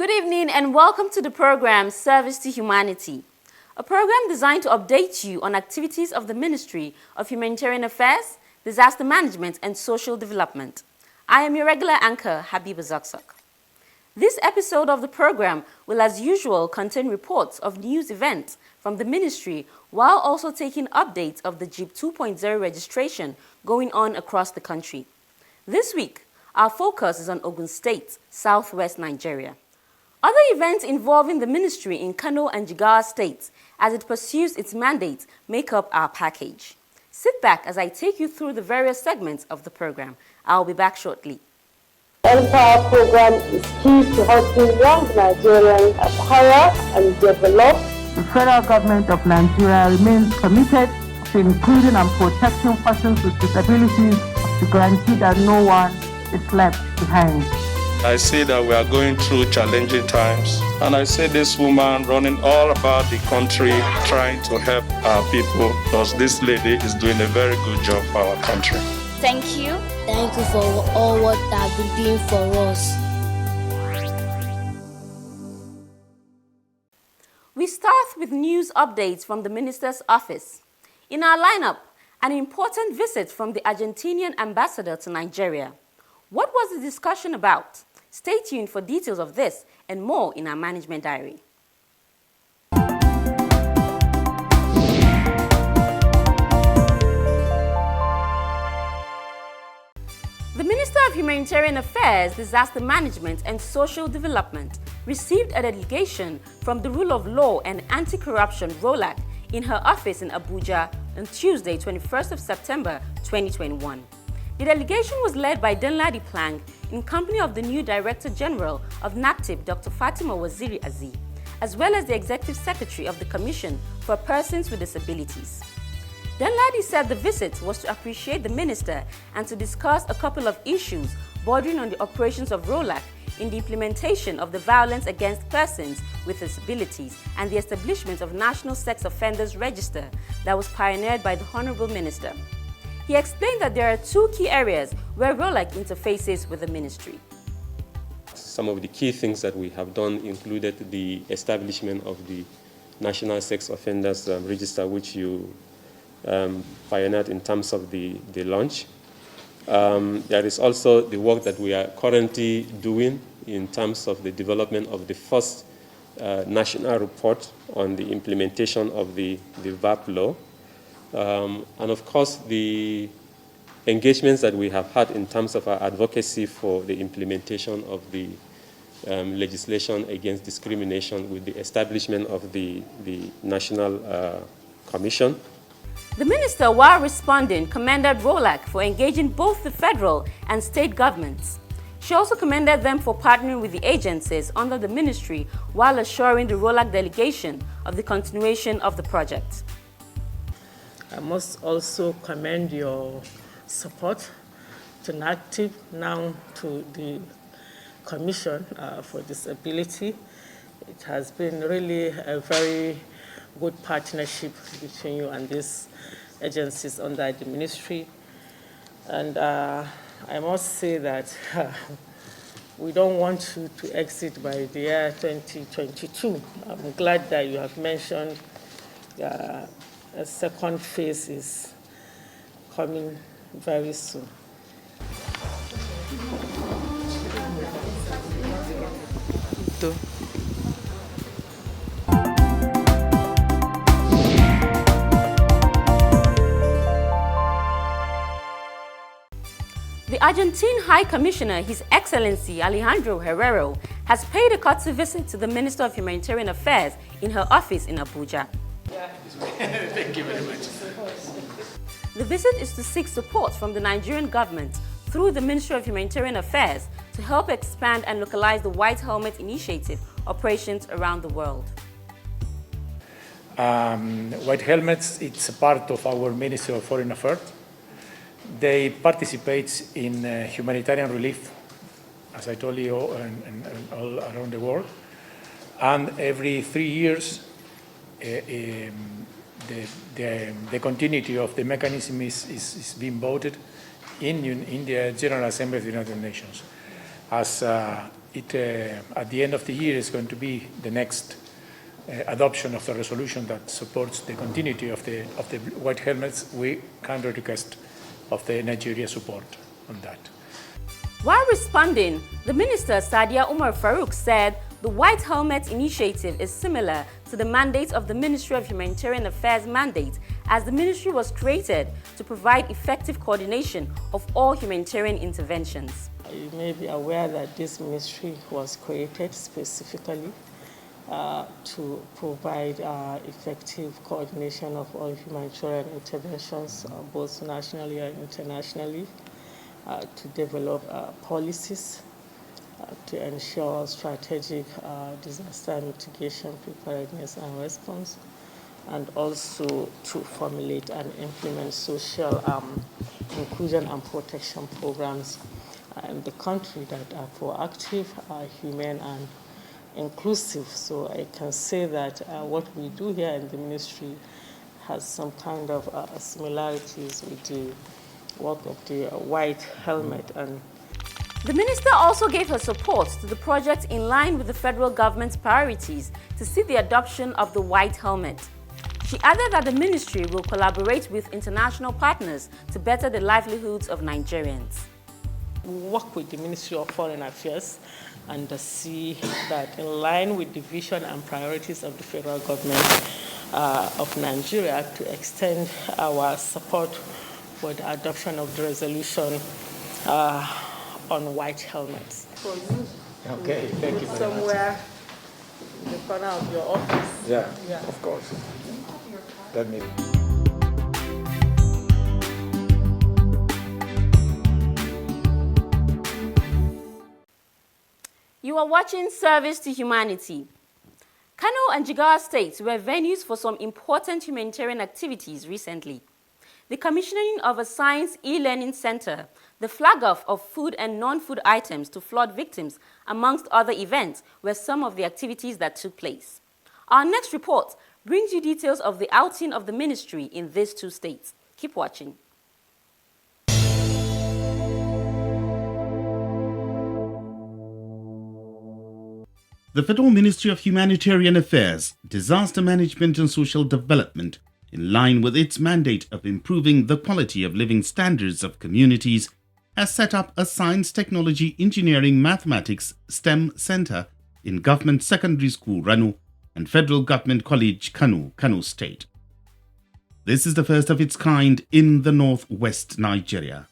Good evening and welcome to the program Service to Humanity, a program designed to update you on activities of the Ministry of Humanitarian Affairs, Disaster Management and Social Development. I am your regular anchor, Habiba Zakzak. This episode of the program will, as usual, contain reports of news events from the Ministry while also taking updates of the GEEP 2.0 registration going on across the country. This week, our focus is on Ogun State, southwest Nigeria. Other events involving the Ministry in Kano and Jigawa States as it pursues its mandate make up our package. Sit back as I take you through the various segments of the program. I'll be back shortly. The Empower program is key to helping young Nigerians acquire and develop. The federal government of Nigeria remains committed to including and protecting persons with disabilities to guarantee that no one is left behind. I see that we are going through challenging times, and I see this woman running all about the country trying to help our people, because this lady is doing a very good job for our country. Thank you. Thank you for all what you have been doing for us. We start with news updates from the Minister's office. In our lineup, an important visit from the Argentinian ambassador to Nigeria. What was the discussion about? Stay tuned for details of this and more in our management diary. The Minister of Humanitarian Affairs, Disaster Management and Social Development received a delegation from the Rule of Law and Anti-Corruption ROLAC in her office in Abuja on Tuesday, 21st of September 2021. The delegation was led by Danladi Plang in company of the new Director General of NAPTIP, Dr. Fatima Waziri Aziz, as well as the Executive Secretary of the Commission for Persons with Disabilities. Danladi said the visit was to appreciate the Minister and to discuss a couple of issues bordering on the operations of ROLAC in the implementation of the Violence Against Persons with Disabilities and the establishment of National Sex Offenders Register that was pioneered by the Honorable Minister. He explained that there are two key areas where ROLAC interfaces with the ministry. Some of the key things that we have done included the establishment of the National Sex Offenders Register, which you pioneered in terms of the launch. There is also the work that we are currently doing in terms of the development of the first national report on the implementation of the VAP law. And of course, the engagements that we have had in terms of our advocacy for the implementation of the legislation against discrimination with the establishment of the National Commission. The minister, while responding, commended ROLAC for engaging both the federal and state governments. She also commended them for partnering with the agencies under the ministry while assuring the ROLAC delegation of the continuation of the project. I must also commend your support to NACTIV, now to the Commission for Disability. It has been really a very good partnership between you and these agencies under the ministry. And I must say that we don't want you to exit by the year 2022. I'm glad that you have mentioned a second phase is coming very soon. The Argentine High Commissioner, His Excellency Alejandro Herrero, has paid a courtesy visit to the Minister of Humanitarian Affairs in her office in Abuja. Thank you very much. The visit is to seek support from the Nigerian government through the Ministry of Humanitarian Affairs to help expand and localize the White Helmet Initiative operations around the world. White Helmets, it's a part of our Ministry of Foreign Affairs. They participate in humanitarian relief, as I told you, all around the world. And every 3 years, the continuity of the mechanism is being voted in the General Assembly of the United Nations. as at the end of the year is going to be the next adoption of the resolution that supports the continuity of the white helmets, we kindly request of the Nigeria support on that. While responding, the Minister Sadia Umar Farouk said the White Helmet Initiative is similar to the mandate of the Ministry of Humanitarian Affairs mandate, as the ministry was created to provide effective coordination of all humanitarian interventions. You may be aware that this ministry was created specifically to provide effective coordination of all humanitarian interventions, both nationally and internationally, to develop policies to ensure strategic disaster mitigation, preparedness and response, and also to formulate and implement social inclusion and protection programs in the country that are proactive, humane and inclusive. So I can say that what we do here in the ministry has some kind of similarities with the work of the White Helmet. And the minister also gave her support to the project in line with the federal government's priorities to see the adoption of the White Helmet. She added that the ministry will collaborate with international partners to better the livelihoods of Nigerians. We work with the Ministry of Foreign Affairs and see that in line with the vision and priorities of the federal government of Nigeria to extend our support for the adoption of the resolution on white helmets. For you, okay, thank you very somewhere in the corner of your office. Yeah, of course. That may. You are watching Service to Humanity. Kano and Jigawa States were venues for some important humanitarian activities recently. The commissioning of a science e-learning center, the flag-off of food and non-food items to flood victims, amongst other events, were some of the activities that took place. Our next report brings you details of the outing of the ministry in these two states. Keep watching. The Federal Ministry of Humanitarian Affairs, Disaster Management and Social Development, in line with its mandate of improving the quality of living standards of communities, has set up a Science, Technology, Engineering, Mathematics STEM Center in Government Secondary School Rano and Federal Government College Kano State. This is the first of its kind in the northwest Nigeria.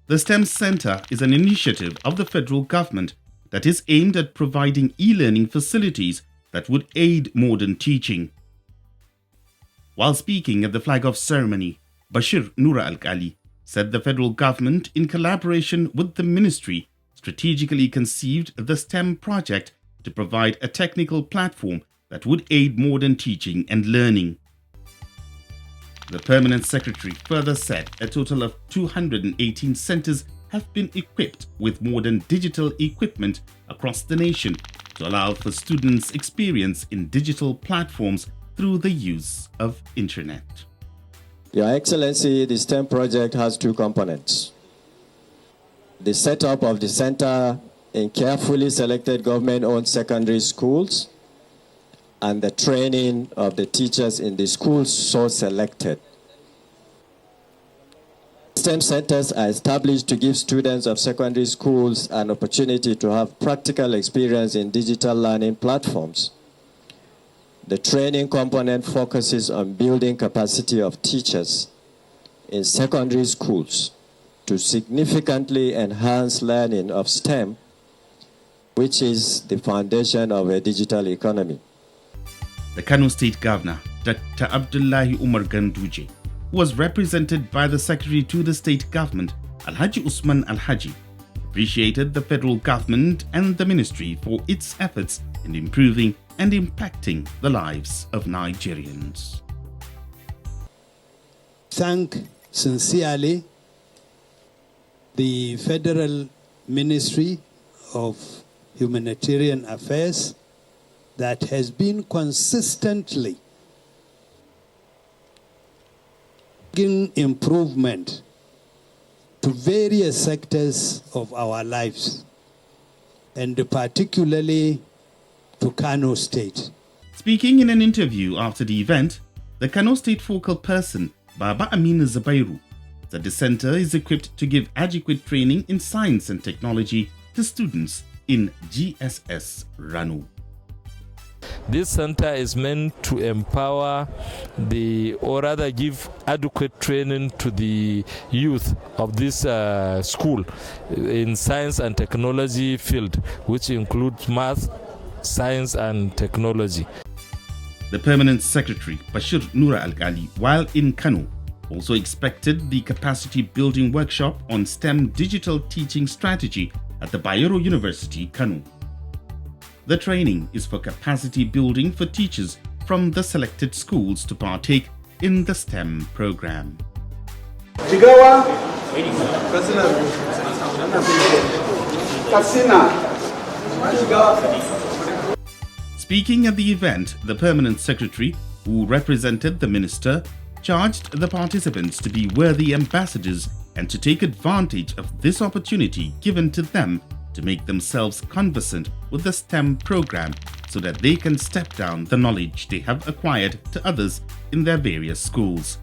The STEM Center is an initiative of the federal government that is aimed at providing e-learning facilities that would aid modern teaching. While speaking at the flag-off ceremony, Bashir Noura Al-Kali said the federal government, in collaboration with the ministry, strategically conceived the STEM project to provide a technical platform that would aid modern teaching and learning. The Permanent Secretary further said a total of 218 centers have been equipped with modern digital equipment across the nation to allow for students' experience in digital platforms through the use of internet. Your Excellency, the STEM project has two components. The setup of the center in carefully selected government-owned secondary schools and the training of the teachers in the schools so selected. STEM centers are established to give students of secondary schools an opportunity to have practical experience in digital learning platforms. The training component focuses on building capacity of teachers in secondary schools to significantly enhance learning of STEM, which is the foundation of a digital economy. The Kano State Governor, Dr. Abdullahi Umar Ganduje, who was represented by the Secretary to the State Government, Alhaji Usman Alhaji, appreciated the federal government and the ministry for its efforts in improving and impacting the lives of Nigerians. Thank sincerely the Federal Ministry of Humanitarian Affairs that has been consistently bringing improvement to various sectors of our lives, and particularly to Kano State. Speaking in an interview after the event, the Kano State focal person, Baba Amina Zabairu, said the center is equipped to give adequate training in science and technology to students in GSS Ranu. This center is meant to empower or rather give adequate training to the youth of this school in science and technology field, which includes math, science and technology. The permanent secretary, Bashir Nura Al-Ghali, while in Kano, also expected the capacity building workshop on STEM digital teaching strategy at the Bayero University, Kano. The training is for capacity building for teachers from the selected schools to partake in the STEM program. Jigawa, Speaking at the event, the permanent secretary, who represented the minister, charged the participants to be worthy ambassadors and to take advantage of this opportunity given to them to make themselves conversant with the STEM program so that they can step down the knowledge they have acquired to others in their various schools.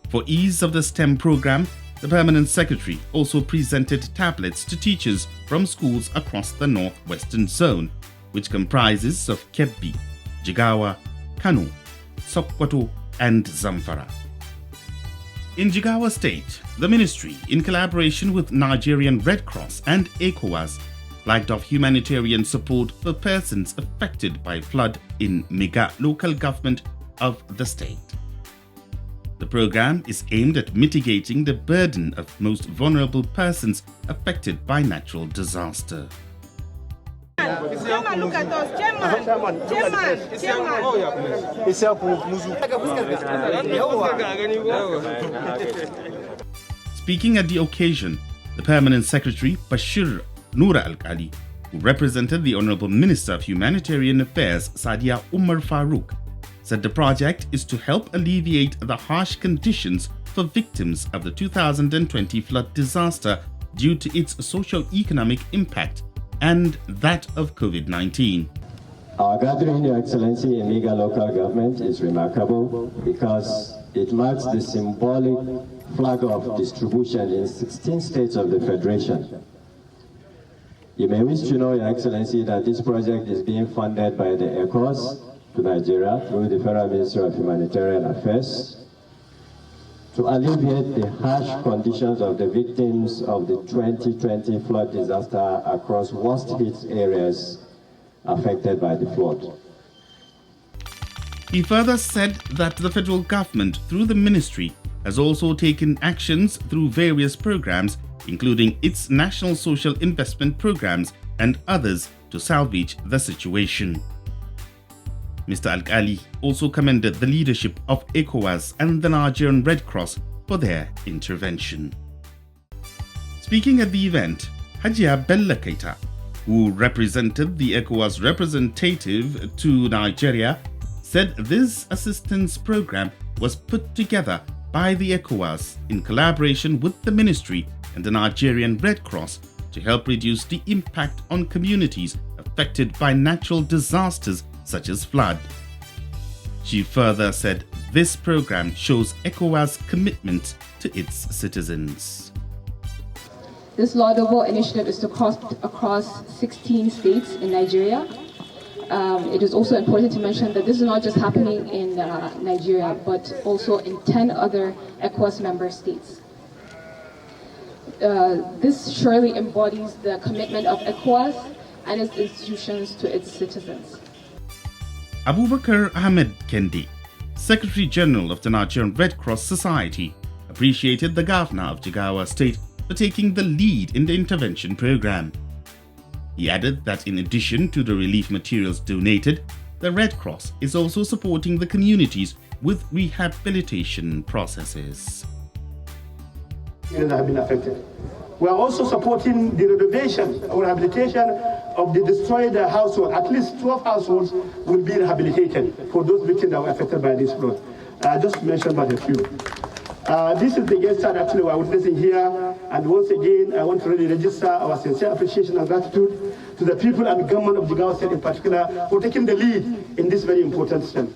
For ease of the STEM program, the permanent secretary also presented tablets to teachers from schools across the northwestern zone, which comprises of Kebbi, Jigawa, Kano, Sokoto and Zamfara. In Jigawa State, the ministry, in collaboration with Nigerian Red Cross and ECOWAS, flagged off humanitarian support for persons affected by flood in Miga local government of the state. The program is aimed at mitigating the burden of most vulnerable persons affected by natural disaster. Chairman, look at us. Chairman. Speaking at the occasion, the permanent secretary, Bashir Nura Al-Ghali, who represented the Honorable Minister of Humanitarian Affairs, Sadia Umar Farouk, said the project is to help alleviate the harsh conditions for victims of the 2020 flood disaster due to its socio-economic impact and that of COVID-19. Our gathering, Your Excellency, in Miga local government is remarkable because it marks the symbolic flag of distribution in 16 states of the Federation. You may wish to know, Your Excellency, that this project is being funded by the ECOWAS to Nigeria through the Federal Ministry of Humanitarian Affairs to alleviate the harsh conditions of the victims of the 2020 flood disaster across worst hit areas affected by the flood. He further said that the federal government, through the ministry, has also taken actions through various programs, including its National Social Investment Programs and others, to salvage the situation. Mr. Al-Ghali also commended the leadership of ECOWAS and the Nigerian Red Cross for their intervention. Speaking at the event, Hajia Bella Keita, who represented the ECOWAS representative to Nigeria, said this assistance program was put together by the ECOWAS in collaboration with the ministry and the Nigerian Red Cross to help reduce the impact on communities affected by natural disasters such as flood. She further said this program shows ECOWAS' commitment to its citizens. This laudable initiative is to cross across 16 states in Nigeria. It is also important to mention that this is not just happening in Nigeria, but also in 10 other ECOWAS member states. This surely embodies the commitment of ECOWAS and its institutions to its citizens. Abubakar Ahmed Kendi, Secretary General of the Nigerian Red Cross Society, appreciated the Governor of Jigawa State for taking the lead in the intervention program. He added that in addition to the relief materials donated, the Red Cross is also supporting the communities with rehabilitation processes. Have been affected. We are also supporting the renovation or rehabilitation of the destroyed household. At least 12 households will be rehabilitated for those victims that were affected by this flood. I just mentioned about a few. This is the guest card actually we are witnessing here. And once again, I want to really register our sincere appreciation and gratitude to the people and government of Jigawa State in particular for taking the lead in this very important step.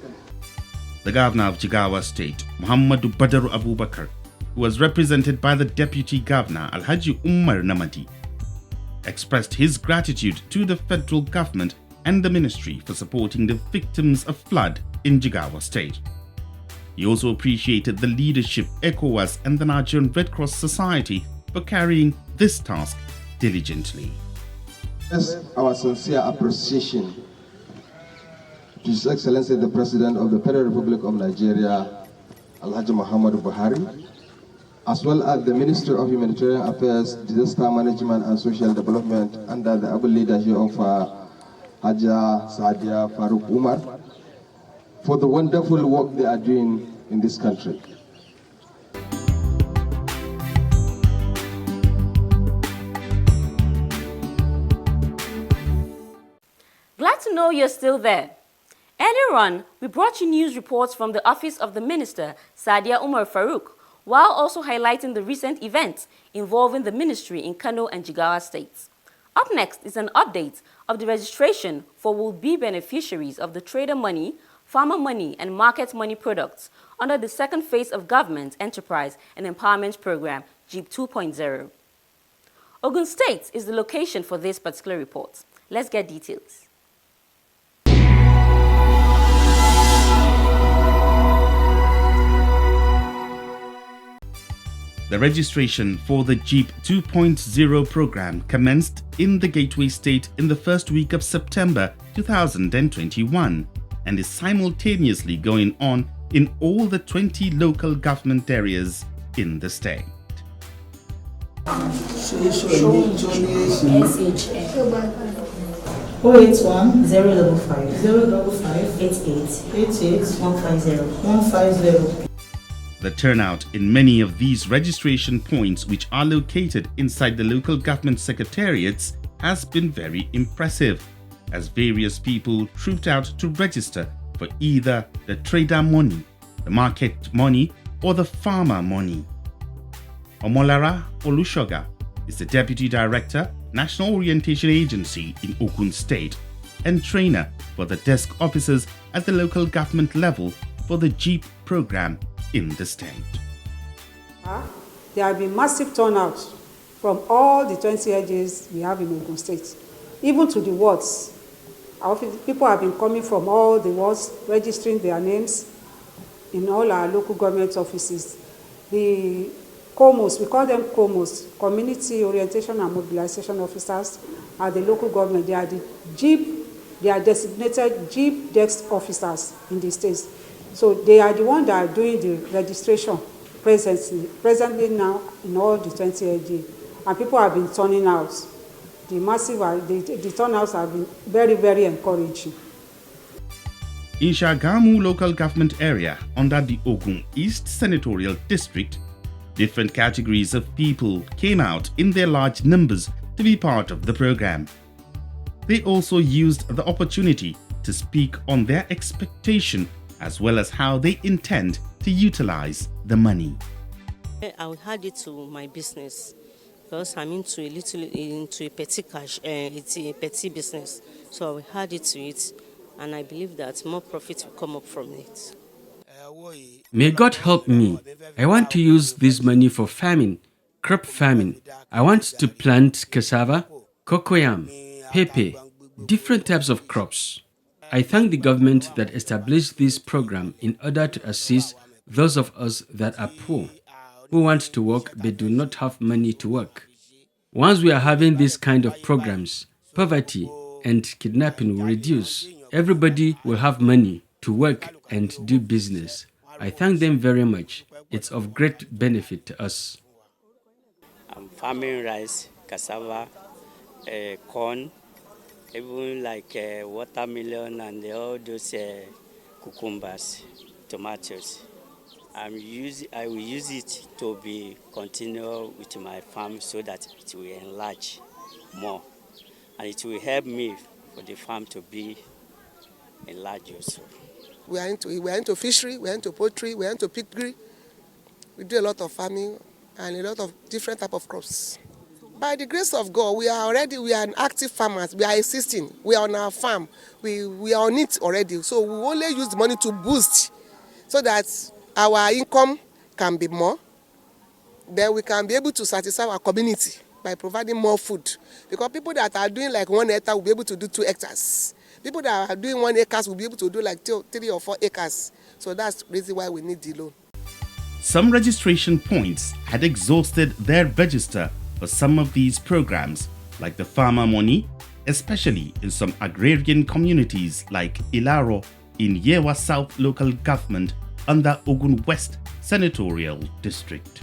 The governor of Jigawa State, Muhammadu Badaru Abubakar, who was represented by the deputy governor, Alhaji Umar Namadi, expressed his gratitude to the federal government and the ministry for supporting the victims of flood in Jigawa State. He also appreciated the leadership, ECOWAS and the Nigerian Red Cross Society for carrying this task diligently. Yes, our sincere appreciation to His Excellency the President of the Federal Republic of Nigeria, Alhaji Muhammadu Buhari, as well as the Ministry of Humanitarian Affairs, Disaster Management and Social Development under the able leadership of Haja Sadia Farooq Umar, for the wonderful work they are doing in this country. Glad to know you're still there. Earlier on, we brought you news reports from the Office of the Minister, Sadia Umar Farooq, while also highlighting the recent events involving the ministry in Kano and Jigawa States. Up next is an update of the registration for will-be beneficiaries of the trader money, farmer money and market money products under the second phase of Government Enterprise and Empowerment Program, GEEP 2.0. Ogun State is the location for this particular report. Let's get details. The registration for the GEEP 2.0 program commenced in the Gateway State in the first week of September 2021 and is simultaneously going on in all the 20 local government areas in the state. SHN 081 055 88 150. The turnout in many of these registration points, which are located inside the local government secretariats, has been very impressive, as various people trooped out to register for either the trader money, the market money, or the farmer money. Omolara Olushoga is the Deputy Director, National Orientation Agency in Ogun State, and trainer for the desk officers at the local government level for the GEEP program in the state. There have been massive turnout from all the 20 edges we have in Ogun State, even to the wards. People have been coming from all the wards, registering their names in all our local government offices. The COMOs, we call them COMOs, Community Orientation and Mobilization Officers at the local government. They are the GEEP, they are designated GEEP desk officers in the states. So they are the ones that are doing the registration presently now in all the 20 AG. And people have been turning out. The turnouts have been very, very encouraging. In Shagamu local government area under the Ogun East Senatorial District, different categories of people came out in their large numbers to be part of the program. They also used the opportunity to speak on their expectation as well as how they intend to utilize the money. I will add it to my business because I'm into a petty cash, it's a petty business. So I will add it to it, and I believe that more profit will come up from it. May God help me. I want to use this money for farming, crop farming. I want to plant cassava, cocoyam, pepper, different types of crops. I thank the government that established this program in order to assist those of us that are poor, who want to work but do not have money to work. Once we are having this kind of programs, poverty and kidnapping will reduce. Everybody will have money to work and do business. I thank them very much. It's of great benefit to us. I'm farming rice, cassava, corn, even like watermelon and all those cucumbers, tomatoes. I will use it to be continue with my farm so that it will enlarge more, and it will help me for the farm to be enlarged also. We are into fishery, we are into poultry, we are into piggery. We do a lot of farming and a lot of different type of crops. By the grace of God, we are an active farmers. We are existing. We are on our farm. We are on it already. So we only use the money to boost so that our income can be more. Then we can be able to satisfy our community by providing more food. Because people that are doing like 1 hectare will be able to do 2 hectares. People that are doing 1 acre will be able to do like 3 or 4 acres. So that's the reason why we need the loan. Some registration points had exhausted their register for some of these programs, like the farmer money, especially in some agrarian communities like Ilaro in Yewa South local government under Ogun West senatorial district.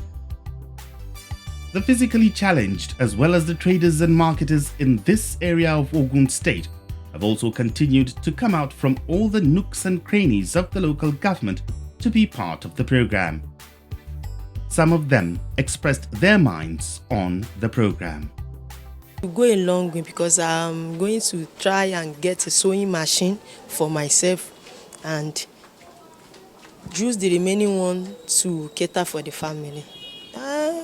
The physically challenged as well as the traders and marketers in this area of Ogun State have also continued to come out from all the nooks and crannies of the local government to be part of the program. Some of them expressed their minds on the program. We go a long way because I'm going to try and get a sewing machine for myself and use the remaining one to cater for the family.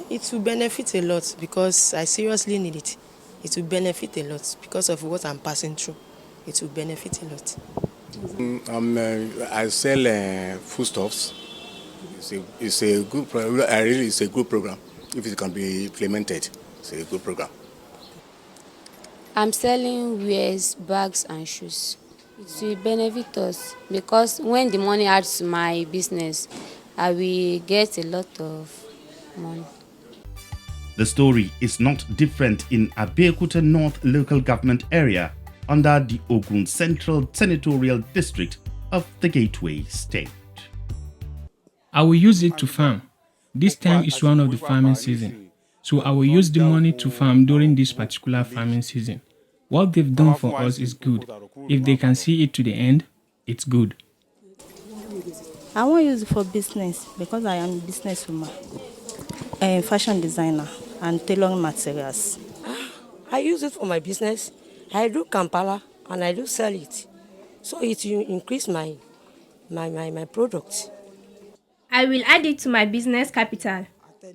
It will benefit a lot because I seriously need it. It will benefit a lot because of what I'm passing through. It will benefit a lot. I sell foodstuffs. It's a good program. It's a good program. If it can be implemented, it's a good program. I'm selling wares, bags and shoes. It will benefit us because when the money adds to my business, I will get a lot of money. The story is not different in Abeokuta North local government area under the Ogun Central Senatorial District of the Gateway State. I will use it to farm. This time is one of the farming season, so I will use the money to farm during this particular farming season. What they've done for us is good. If they can see it to the end, it's good. I want to use it for business because I am a businesswoman, a fashion designer and tailoring materials. I use it for my business. I do Kampala and I do sell it. So it will increase my products. I will add it to my business capital.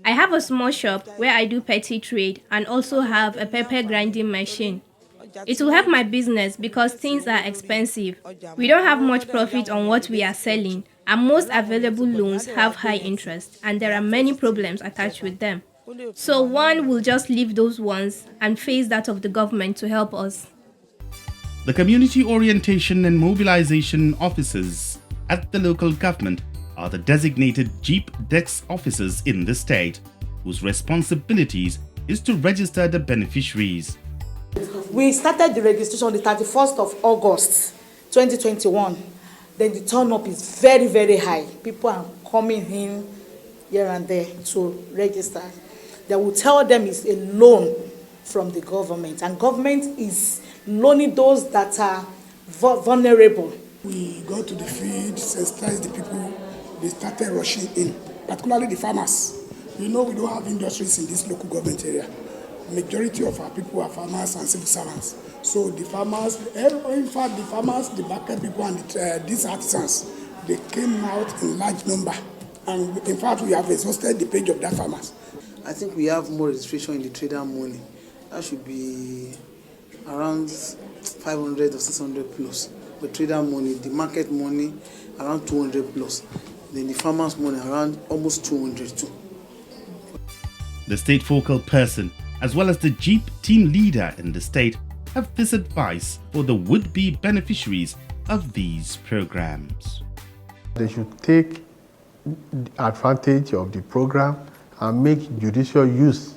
I have a small shop where I do petty trade and also have a pepper grinding machine. It will help my business because things are expensive. We don't have much profit on what we are selling, and most available loans have high interest, and there are many problems attached with them. So one will just leave those ones and face that of the government to help us. The community orientation and mobilization officers at the local government are the designated GEEP desk officers in the state, whose responsibilities is to register the beneficiaries. We started the registration on the 31st of August 2021. Then the turn-up is very, very high. People are coming in here and there to register. They will tell them it's a loan from the government, and government is loaning those that are vulnerable. We go to the field, sensitize the people. They started rushing in, particularly the farmers. You know, we don't have industries in this local government area. Majority of our people are farmers and civil servants. So the farmers, in fact, the farmers, the market people, and these artisans, they came out in large number. And in fact, we have exhausted the page of that farmers. I think we have more registration in the trader money. That should be around 500 or 600 plus. The trader money, the market money, around 200 plus. Then the farmers' money around almost 200 too. The state focal person, as well as the GEEP team leader in the state, have this advice for the would-be beneficiaries of these programs. They should take advantage of the program and make judicious use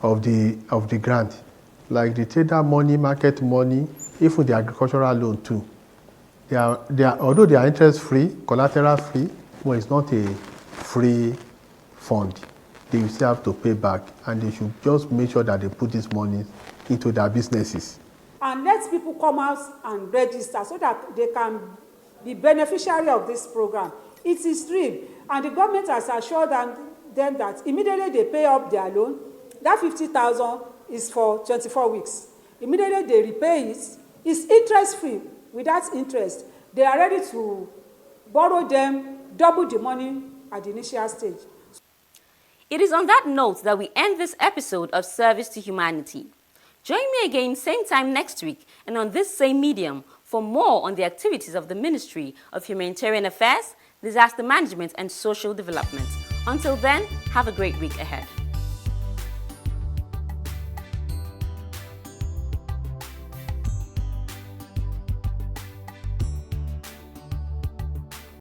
of the grant, like the trader money, market money, even the agricultural loan too. Although they are interest-free, collateral-free, but it's not a free fund. They will still have to pay back, and they should just make sure that they put this money into their businesses. And let people come out and register so that they can be beneficiary of this program. It is free, and the government has assured them that immediately they pay up their loan, that 50,000 is for 24 weeks. Immediately they repay it, it's interest-free. Without interest, they are ready to borrow them double the money at the initial stage. It is on that note that we end this episode of Service to Humanity. Join me again same time next week and on this same medium for more on the activities of the Ministry of Humanitarian Affairs, Disaster Management and Social Development. Until then, have a great week ahead.